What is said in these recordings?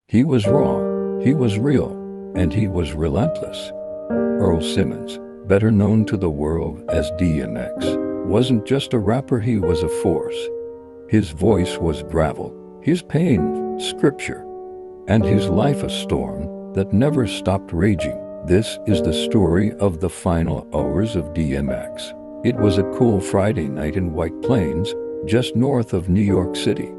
He was raw, he was real, and he was relentless. Earl Simmons, better known to the world as DMX, wasn't just a rapper, he was a force. His voice was gravel, his pain, scripture, and his life a storm that never stopped raging. This is the story of the final hours of DMX. It was a cool Friday night in White Plains, just north of New York City.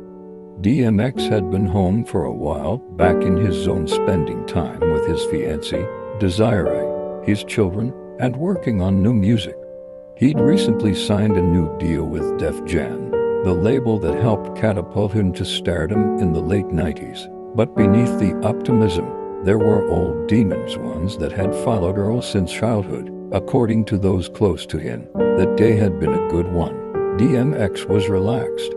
DMX had been home for a while, back in his zone, spending time with his fiancée, Desiree, his children, and working on new music. He'd recently signed a new deal with Def Jam, the label that helped catapult him to stardom in the late 90s. But beneath the optimism, there were old demons, ones that had followed Earl since childhood. According to those close to him, that day had been a good one. DMX was relaxed.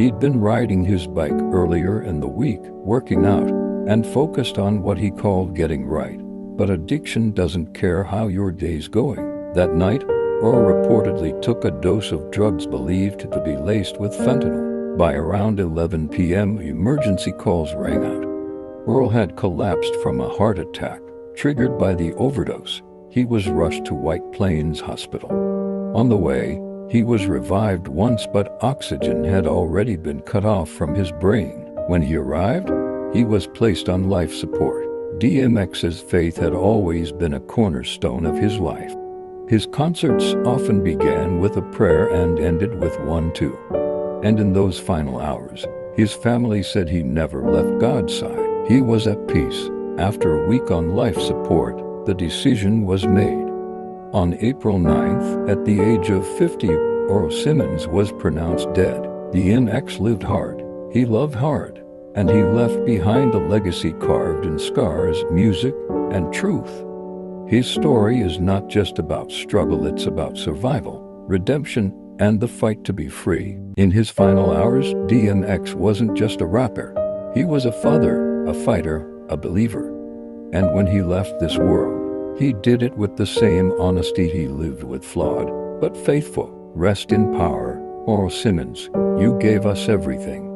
He'd been riding his bike earlier in the week, working out, and focused on what he called getting right. But addiction doesn't care how your day's going. That night, Earl reportedly took a dose of drugs believed to be laced with fentanyl. By around 11 p.m., emergency calls rang out. Earl had collapsed from a heart attack, triggered by the overdose. He was rushed to White Plains Hospital. On the way, he was revived once, but oxygen had already been cut off from his brain. When he arrived, he was placed on life support. DMX's faith had always been a cornerstone of his life. His concerts often began with a prayer and ended with one too. And in those final hours, his family said he never left God's side. He was at peace. After a week on life support, the decision was made. On April 9th, at the age of 50, Earl Simmons was pronounced dead. DMX lived hard, he loved hard, and he left behind a legacy carved in scars, music, and truth. His story is not just about struggle, it's about survival, redemption, and the fight to be free. In his final hours, DMX wasn't just a rapper. He was a father, a fighter, a believer. And when he left this world, he did it with the same honesty he lived with, flawed, but faithful. Rest in power, Earl Simmons. You gave us everything.